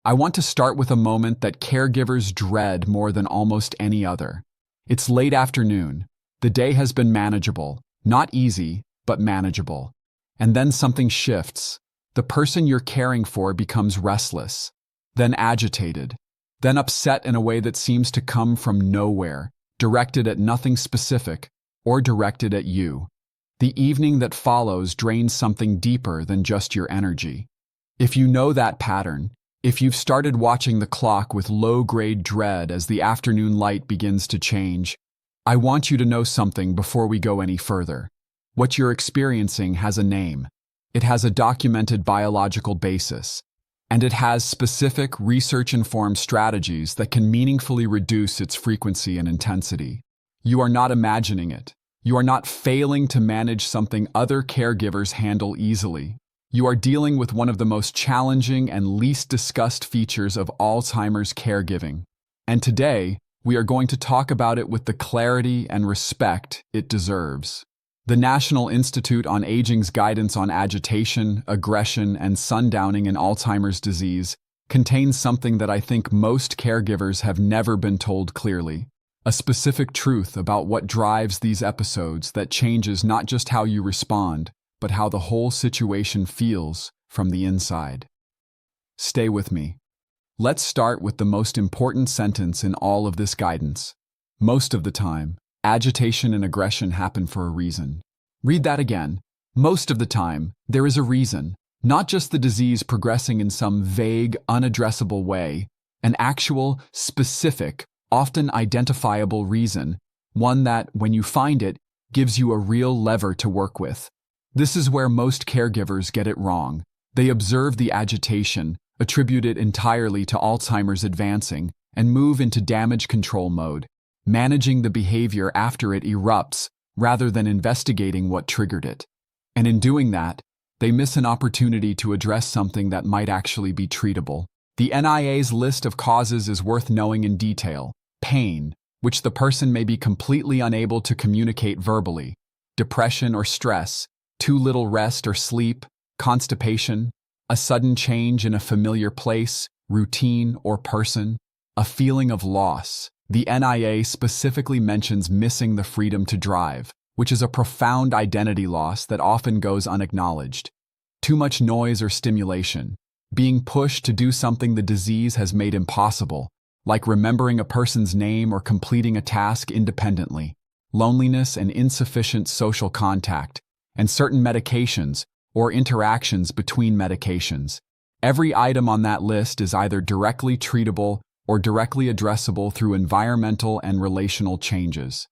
I want to start with a moment that caregivers dread more than almost any other. It's late afternoon. The day has been manageable, not easy, but manageable. And then something shifts. The person you're caring for becomes restless, then agitated, then upset in a way that seems to come from nowhere, directed at nothing specific, or directed at you. The evening that follows drains something deeper than just your energy. If you know that pattern, if you've started watching the clock with low-grade dread as the afternoon light begins to change, I want you to know something before we go any further. What you're experiencing has a name. It has a documented biological basis, and it has specific research-informed strategies that can meaningfully reduce its frequency and intensity. You are not imagining it. You are not failing to manage something other caregivers handle easily. You are dealing with one of the most challenging and least discussed features of Alzheimer's caregiving. And today, we are going to talk about it with the clarity and respect it deserves. The National Institute on Aging's guidance on agitation, aggression, and sundowning in Alzheimer's disease contains something that I think most caregivers have never been told clearly. A specific truth about what drives these episodes that changes not just how you respond, but how the whole situation feels from the inside. Stay with me. Let's start with the most important sentence in all of this guidance. Most of the time, agitation and aggression happen for a reason. Read that again. Most of the time, there is a reason, not just the disease progressing in some vague, unaddressable way, an actual, specific, often identifiable reason, one that, when you find it, gives you a real lever to work with. This is where most caregivers get it wrong. They observe the agitation, attribute it entirely to Alzheimer's advancing, and move into damage control mode, managing the behavior after it erupts rather than investigating what triggered it. And in doing that, they miss an opportunity to address something that might actually be treatable. The NIA's list of causes is worth knowing in detail. Pain, which the person may be completely unable to communicate verbally. Depression or stress, too little rest or sleep, constipation, a sudden change in a familiar place, routine, or person, a feeling of loss. The NIA specifically mentions missing the freedom to drive, which is a profound identity loss that often goes unacknowledged. Too much noise or stimulation, being pushed to do something the disease has made impossible, like remembering a person's name or completing a task independently. Loneliness and insufficient social contact, and certain medications or interactions between medications. Every item on that list is either directly treatable or directly addressable through environmental and relational changes.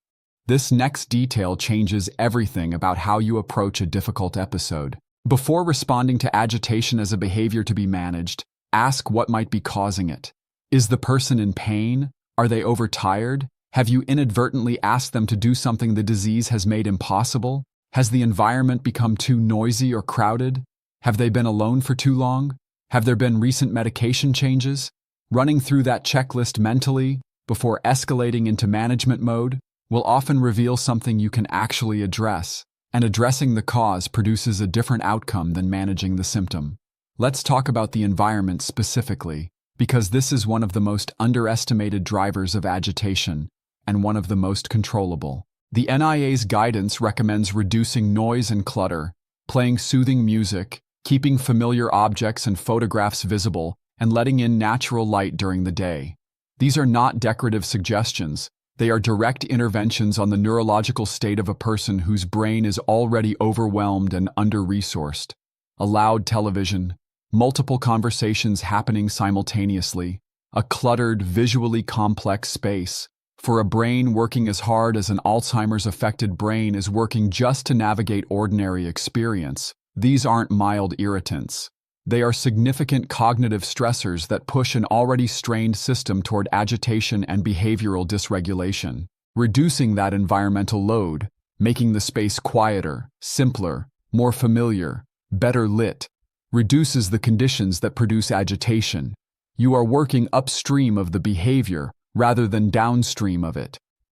This next detail changes everything about how you approach a difficult episode. Before responding to agitation as a behavior to be managed, ask what might be causing it. Is the person in pain? Are they overtired? Have you inadvertently asked them to do something the disease has made impossible? Has the environment become too noisy or crowded? Have they been alone for too long? Have there been recent medication changes? Running through that checklist mentally, before escalating into management mode, will often reveal something you can actually address, and addressing the cause produces a different outcome than managing the symptom. Let's talk about the environment specifically, because this is one of the most underestimated drivers of agitation, and one of the most controllable. The NIA's guidance recommends reducing noise and clutter, playing soothing music, keeping familiar objects and photographs visible, and letting in natural light during the day. These are not decorative suggestions. They are direct interventions on the neurological state of a person whose brain is already overwhelmed and under-resourced. A loud television, multiple conversations happening simultaneously, a cluttered, visually complex space. For a brain working as hard as an Alzheimer's-affected brain is working just to navigate ordinary experience, these aren't mild irritants. They are significant cognitive stressors that push an already strained system toward agitation and behavioral dysregulation, reducing that environmental load, making the space quieter, simpler, more familiar, better lit, reduces the conditions that produce agitation. You are working upstream of the behavior rather than downstream of it.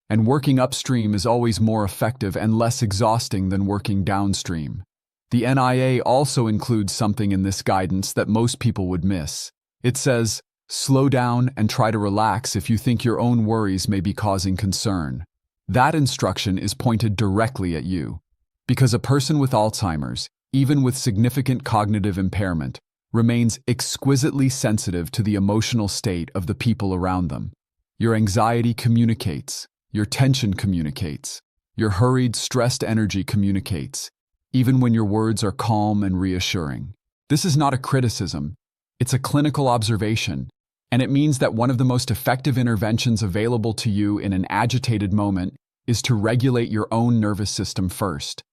And working upstream is always more effective and less exhausting than working downstream. The NIA also includes something in this guidance that most people would miss. It says, Slow down and try to relax if you think your own worries may be causing concern. That instruction is pointed directly at you. Because a person with Alzheimer's, even with significant cognitive impairment, remains exquisitely sensitive to the emotional state of the people around them. Your anxiety communicates, your tension communicates, your hurried, stressed energy communicates, even when your words are calm and reassuring. This is not a criticism, it's a clinical observation, and it means that one of the most effective interventions available to you in an agitated moment is to regulate your own nervous system first.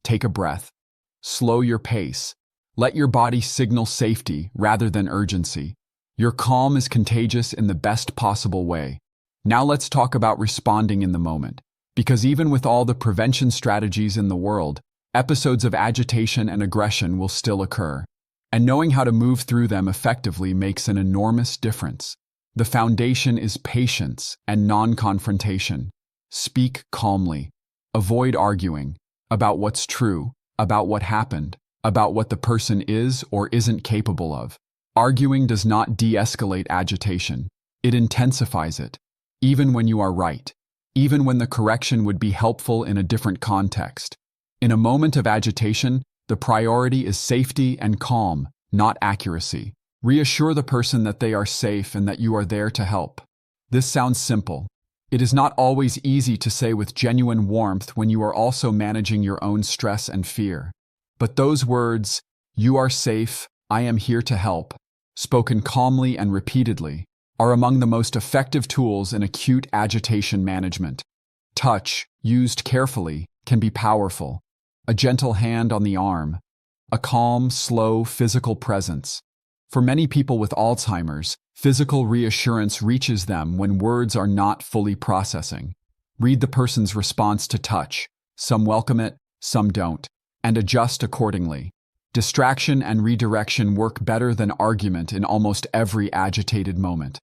Take a breath. Slow your pace. Let your body signal safety rather than urgency. Your calm is contagious in the best possible way. Now let's talk about responding in the moment. Because even with all the prevention strategies in the world, episodes of agitation and aggression will still occur. And knowing how to move through them effectively makes an enormous difference. The foundation is patience and non-confrontation. Speak calmly. Avoid arguing about what's true, about what happened, about what the person is or isn't capable of. Arguing does not de-escalate agitation. It intensifies it, even when you are right, even when the correction would be helpful in a different context. In a moment of agitation, the priority is safety and calm, not accuracy. Reassure the person that they are safe and that you are there to help. This sounds simple. It is not always easy to say with genuine warmth when you are also managing your own stress and fear. But those words, "You are safe, I am here to help," spoken calmly and repeatedly, are among the most effective tools in acute agitation management. Touch, used carefully, can be powerful. A gentle hand on the arm, a calm, slow physical presence. For many people with Alzheimer's, physical reassurance reaches them when words are not fully processing. Read the person's response to touch. Some welcome it, some don't, and adjust accordingly. Distraction and redirection work better than argument in almost every agitated moment.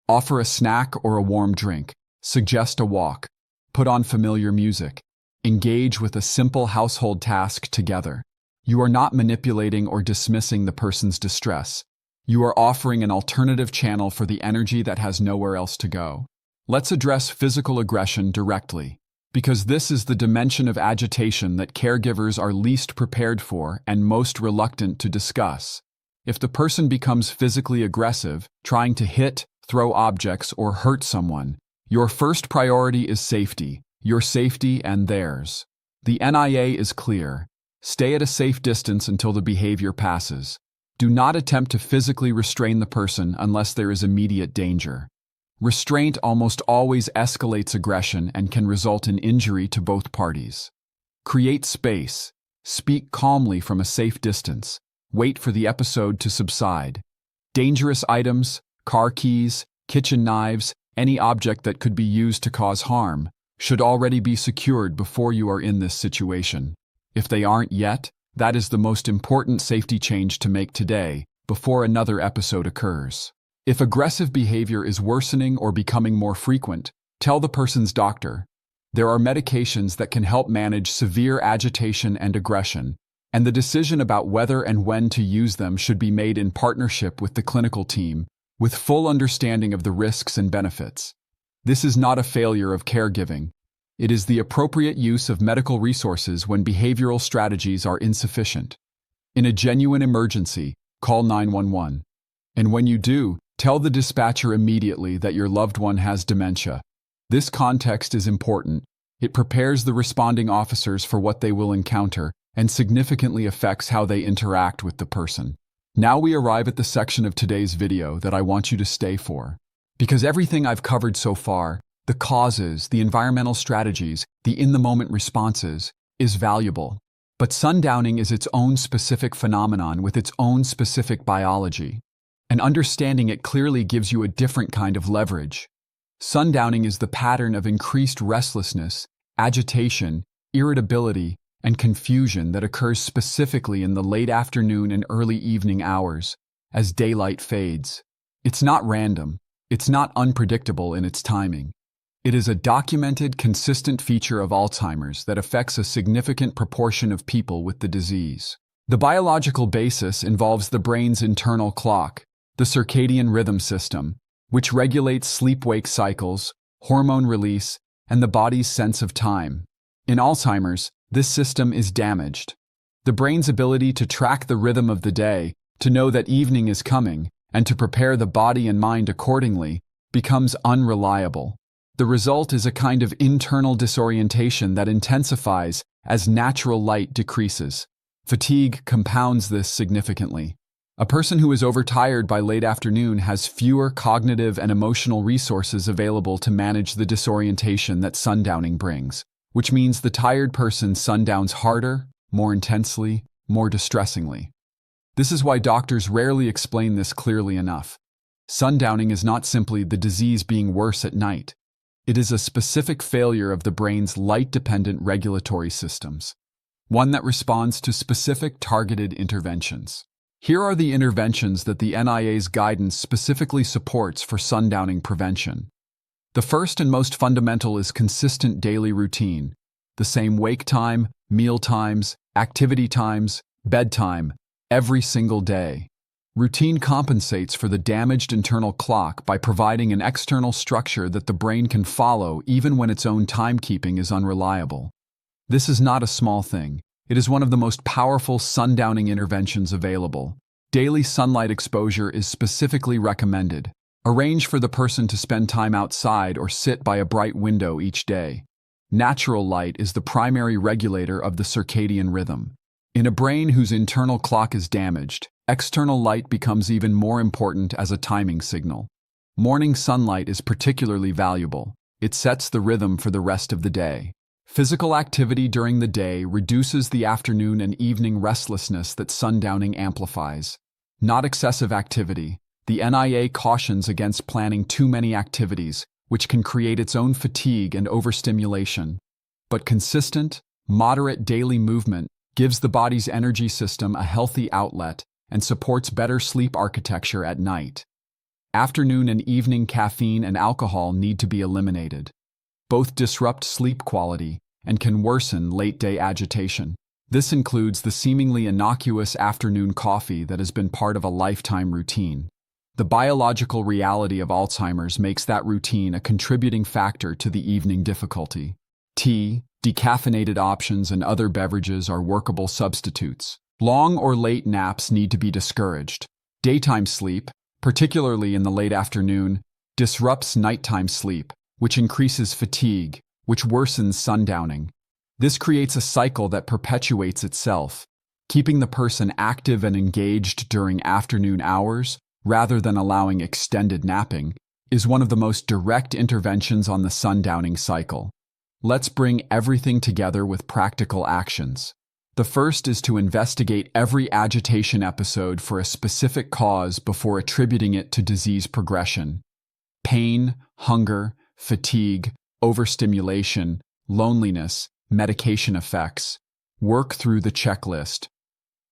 Offer a snack or a warm drink. Suggest a walk. Put on familiar music. Engage with a simple household task together. You are not manipulating or dismissing the person's distress. You are offering an alternative channel for the energy that has nowhere else to go. Let's address physical aggression directly, because this is the dimension of agitation that caregivers are least prepared for and most reluctant to discuss. If the person becomes physically aggressive, trying to hit, throw objects, or hurt someone, your first priority is safety, your safety and theirs. The NIA is clear. Stay at a safe distance until the behavior passes. Do not attempt to physically restrain the person unless there is immediate danger. Restraint almost always escalates aggression and can result in injury to both parties. Create space. Speak calmly from a safe distance. Wait for the episode to subside. Dangerous items, car keys, kitchen knives, any object that could be used to cause harm, should already be secured before you are in this situation. If they aren't yet, that is the most important safety change to make today, before another episode occurs. If aggressive behavior is worsening or becoming more frequent, tell the person's doctor. There are medications that can help manage severe agitation and aggression, and the decision about whether and when to use them should be made in partnership with the clinical team, with full understanding of the risks and benefits. This is not a failure of caregiving. It is the appropriate use of medical resources when behavioral strategies are insufficient. In a genuine emergency, call 911. And when you do, tell the dispatcher immediately that your loved one has dementia. This context is important. It prepares the responding officers for what they will encounter and significantly affects how they interact with the person. Now we arrive at the section of today's video that I want you to stay for. Because everything I've covered so far, the causes, the environmental strategies, the in-the-moment responses, is valuable. But sundowning is its own specific phenomenon with its own specific biology. And understanding it clearly gives you a different kind of leverage. Sundowning is the pattern of increased restlessness, agitation, irritability, and confusion that occurs specifically in the late afternoon and early evening hours, as daylight fades. It's not random. It's not unpredictable in its timing. It is a documented, consistent feature of Alzheimer's that affects a significant proportion of people with the disease. The biological basis involves the brain's internal clock, the circadian rhythm system, which regulates sleep-wake cycles, hormone release, and the body's sense of time. In Alzheimer's, this system is damaged. The brain's ability to track the rhythm of the day, to know that evening is coming, and to prepare the body and mind accordingly, becomes unreliable. The result is a kind of internal disorientation that intensifies as natural light decreases. Fatigue compounds this significantly. A person who is overtired by late afternoon has fewer cognitive and emotional resources available to manage the disorientation that sundowning brings, which means the tired person sundowns harder, more intensely, more distressingly. This is why doctors rarely explain this clearly enough. Sundowning is not simply the disease being worse at night. It is a specific failure of the brain's light-dependent regulatory systems, one that responds to specific targeted interventions. Here are the interventions that the NIA's guidance specifically supports for sundowning prevention. The first and most fundamental is consistent daily routine, the same wake time, meal times, activity times, bedtime, every single day. Routine compensates for the damaged internal clock by providing an external structure that the brain can follow even when its own timekeeping is unreliable. This is not a small thing. It is one of the most powerful sundowning interventions available. Daily sunlight exposure is specifically recommended. Arrange for the person to spend time outside or sit by a bright window each day. Natural light is the primary regulator of the circadian rhythm. In a brain whose internal clock is damaged, external light becomes even more important as a timing signal. Morning sunlight is particularly valuable. It sets the rhythm for the rest of the day. Physical activity during the day reduces the afternoon and evening restlessness that sundowning amplifies. Not excessive activity. The NIA cautions against planning too many activities, which can create its own fatigue and overstimulation. But consistent, moderate daily movement gives the body's energy system a healthy outlet and supports better sleep architecture at night. Afternoon and evening caffeine and alcohol need to be eliminated. Both disrupt sleep quality and can worsen late-day agitation. This includes the seemingly innocuous afternoon coffee that has been part of a lifetime routine. The biological reality of Alzheimer's makes that routine a contributing factor to the evening difficulty. Tea, decaffeinated options, and other beverages are workable substitutes. Long or late naps need to be discouraged. Daytime sleep, particularly in the late afternoon, disrupts nighttime sleep, which increases fatigue, which worsens sundowning. This creates a cycle that perpetuates itself. Keeping the person active and engaged during afternoon hours, rather than allowing extended napping, is one of the most direct interventions on the sundowning cycle. Let's bring everything together with practical actions. The first is to investigate every agitation episode for a specific cause before attributing it to disease progression. Pain, hunger, fatigue, overstimulation, loneliness, medication effects. Work through the checklist.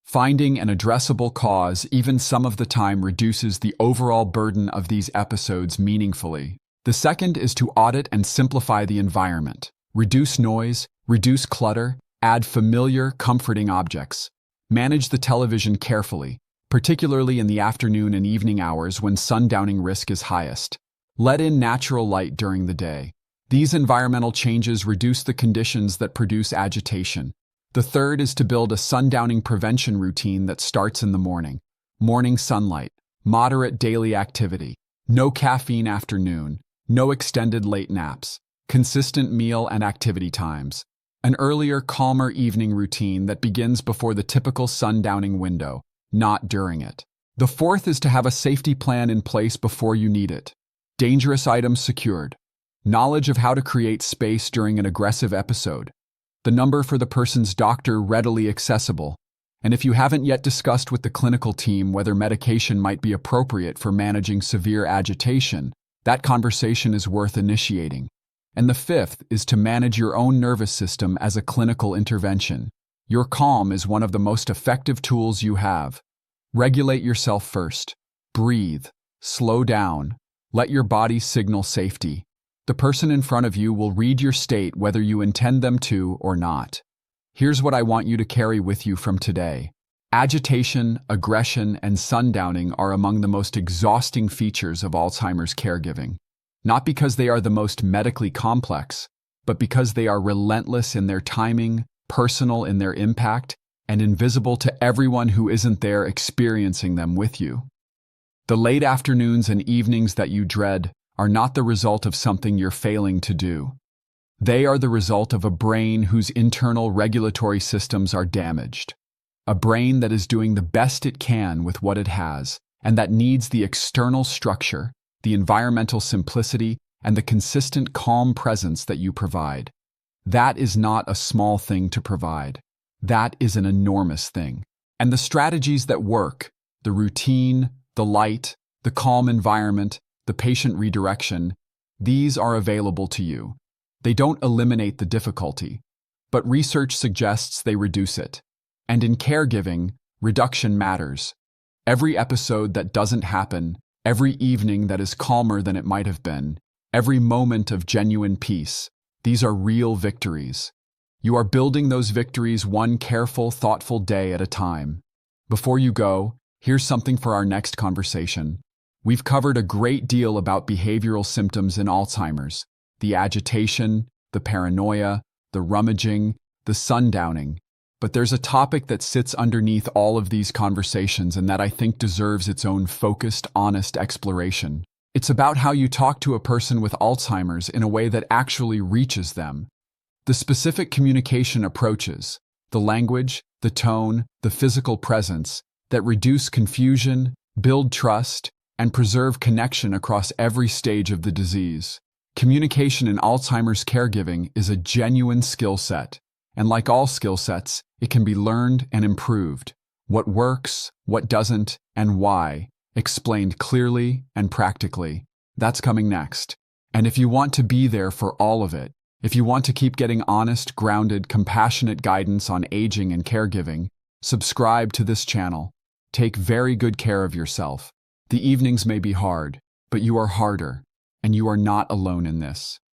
Finding an addressable cause even some of the time reduces the overall burden of these episodes meaningfully. The second is to audit and simplify the environment. Reduce noise, reduce clutter, add familiar, comforting objects. Manage the television carefully, particularly in the afternoon and evening hours when sundowning risk is highest. Let in natural light during the day. These environmental changes reduce the conditions that produce agitation. The third is to build a sundowning prevention routine that starts in the morning. Morning sunlight, moderate daily activity, no caffeine afternoon, no extended late naps, consistent meal and activity times. An earlier, calmer evening routine that begins before the typical sundowning window, not during it. The fourth is to have a safety plan in place before you need it. Dangerous items secured. Knowledge of how to create space during an aggressive episode. The number for the person's doctor readily accessible. And if you haven't yet discussed with the clinical team whether medication might be appropriate for managing severe agitation, that conversation is worth initiating. And the fifth is to manage your own nervous system as a clinical intervention. Your calm is one of the most effective tools you have. Regulate yourself first. Breathe. Slow down. Let your body signal safety. The person in front of you will read your state whether you intend them to or not. Here's what I want you to carry with you from today. Agitation, aggression, and sundowning are among the most exhausting features of Alzheimer's caregiving, not because they are the most medically complex, but because they are relentless in their timing, personal in their impact, and invisible to everyone who isn't there experiencing them with you. The late afternoons and evenings that you dread are not the result of something you're failing to do. They are the result of a brain whose internal regulatory systems are damaged. A brain that is doing the best it can with what it has, and that needs the external structure, the environmental simplicity, and the consistent calm presence that you provide. That is not a small thing to provide. That is an enormous thing. And the strategies that work, the routine, the light, the calm environment, the patient redirection, these are available to you. They don't eliminate the difficulty, but research suggests they reduce it. And in caregiving, reduction matters. Every episode that doesn't happen, every evening that is calmer than it might have been, every moment of genuine peace, these are real victories. You are building those victories one careful, thoughtful day at a time. Before you go, here's something for our next conversation. We've covered a great deal about behavioral symptoms in Alzheimer's: the agitation, the paranoia, the rummaging, the sundowning. But there's a topic that sits underneath all of these conversations and that I think deserves its own focused, honest exploration. It's about how you talk to a person with Alzheimer's in a way that actually reaches them. The specific communication approaches, the language, the tone, the physical presence, that reduce confusion, build trust, and preserve connection across every stage of the disease. Communication in Alzheimer's caregiving is a genuine skill set. And like all skill sets, it can be learned and improved. What works, what doesn't, and why, explained clearly and practically. That's coming next. And if you want to be there for all of it, if you want to keep getting honest, grounded, compassionate guidance on aging and caregiving, subscribe to this channel. Take very good care of yourself. The evenings may be hard, but you are harder, and you are not alone in this.